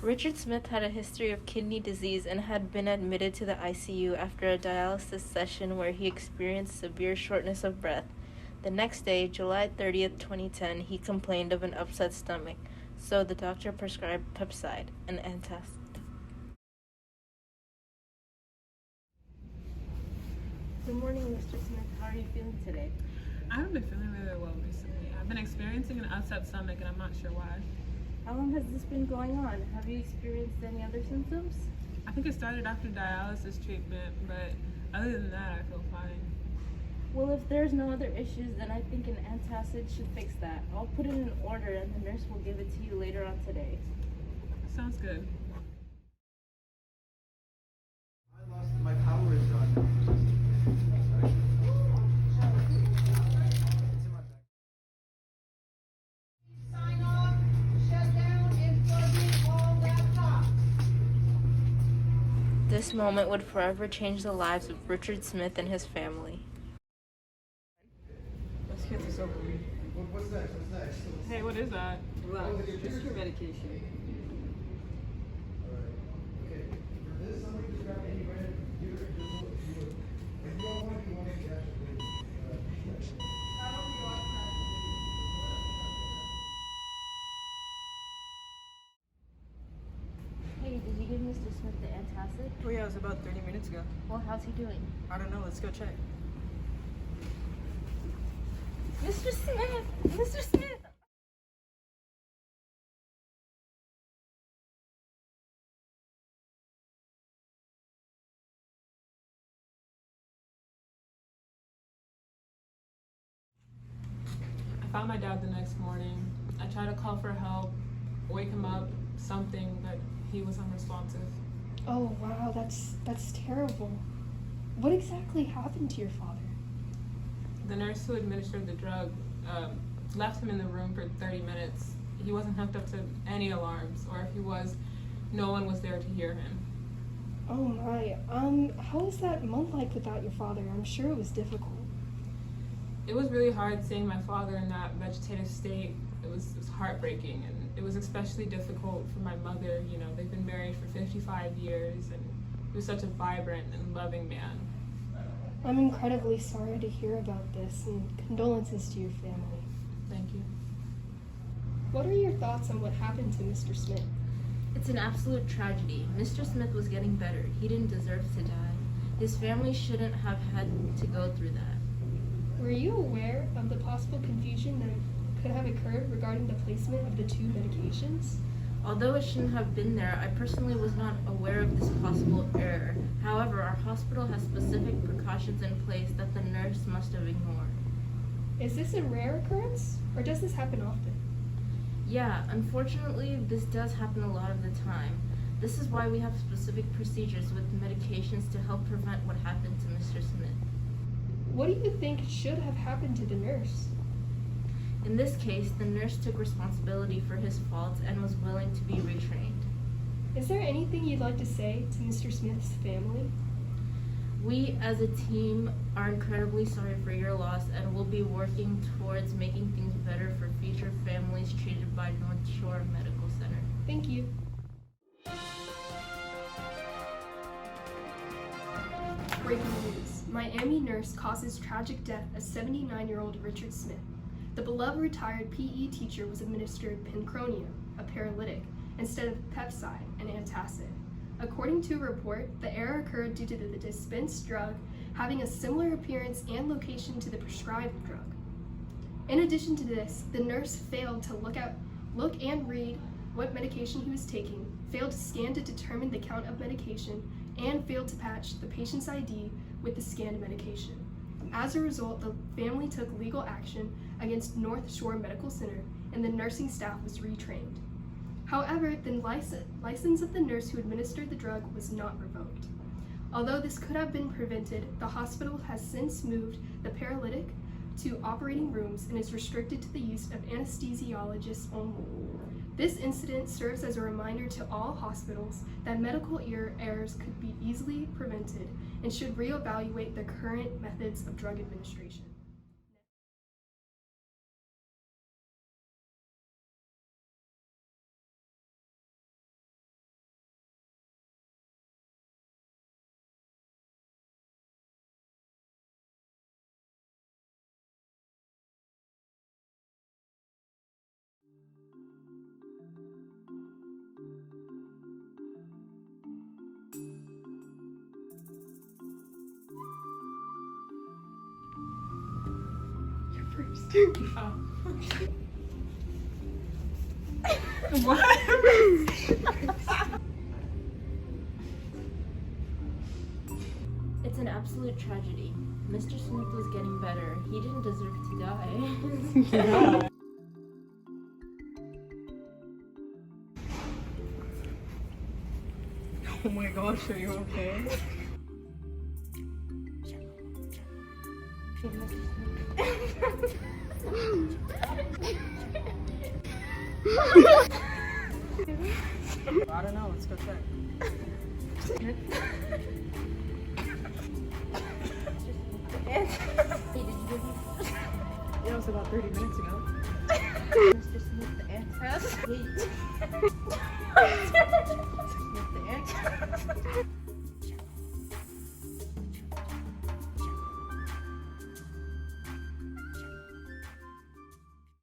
Richard Smith had a history of kidney disease and had been admitted to the ICU after a dialysis session where he experienced severe shortness of breath. The next day, July 30th, 2010, he complained of an upset stomach, so the doctor prescribed Pepcide, an antacid. Good morning, Mr. Smith. How are you feeling today? I haven't been feeling really well recently. I've been experiencing an upset stomach and I'm not sure why. How long has this been going on? Have you experienced any other symptoms? I think it started after dialysis treatment, but other than that, I feel fine. Well, if there's no other issues, then I think an antacid should fix that. I'll put it in order and the nurse will give it to you later on today. Sounds good. My power is gone. Sign off, shut down, and plug in all laptops. This moment would forever change the lives of Richard Smith and his family. Let's get this over with. What's next? What's next? Hey, what is that? Relax. Just your medication. Alright. Okay. For this, somebody just grab any brand. If you don't want it, you want it, you actually. Hey, did you give Mr. Smith the antacid? Oh yeah, it was about 30 minutes ago. Well, how's he doing? I don't know, let's go check. Mr. Smith! Mr. Smith! I found my dad the next morning. I tried to call for help, wake him up, something, but he was unresponsive. Oh wow, that's terrible. What exactly happened to your father? The nurse who administered the drug left him in the room for 30 minutes. He wasn't hooked up to any alarms, or if he was, no one was there to hear him. Oh my, how was that month like without your father? I'm sure it was difficult. It was really hard seeing my father in that vegetative state. It was heartbreaking, and it was especially difficult for my mother. You know, they've been married for 55 years, and he was such a vibrant and loving man. I'm incredibly sorry to hear about this, and condolences to your family. Thank you. What are your thoughts on what happened to Mr. Smith? It's an absolute tragedy. Mr. Smith was getting better. He didn't deserve to die. His family shouldn't have had to go through that. Were you aware of the possible confusion that could have occurred regarding the placement of the two medications? Although it shouldn't have been there, I personally was not aware of this possible error. However, our hospital has specific precautions in place that the nurse must have ignored. Is this a rare occurrence, or does this happen often? Yeah, unfortunately, this does happen a lot of the time. This is why we have specific procedures with medications to help prevent what happened to Mr. Smith. What do you think should have happened to the nurse? In this case, the nurse took responsibility for his faults and was willing to be retrained. Is there anything you'd like to say to Mr. Smith's family? We, as a team, are incredibly sorry for your loss and will be working towards making things better for future families treated by North Shore Medical Center. Thank you. Breaking news. Miami nurse causes tragic death of 79-year-old Richard Smith. The beloved retired PE teacher was administered Pincronium, a paralytic, instead of Pepcide, an antacid. According to a report, the error occurred due to the dispensed drug having a similar appearance and location to the prescribed drug. In addition to this, the nurse failed to look and read what medication he was taking, failed to scan to determine the count of medication, and failed to patch the patient's ID with the scanned medication. As a result, the family took legal action against North Shore Medical Center, and the nursing staff was retrained. However, the license of the nurse who administered the drug was not revoked. Although this could have been prevented, the hospital has since moved the paralytic to operating rooms and is restricted to the use of anesthesiologists only. This incident serves as a reminder to all hospitals that medical errors could be easily prevented and should reevaluate the current methods of drug administration. Oh. It's an absolute tragedy. Mr. Smith was getting better. He didn't deserve to die. Oh my gosh, are you okay? I don't know, let's go check. Yeah, it was about 30 minutes ago. Mr. Smith, the ants has. Wait.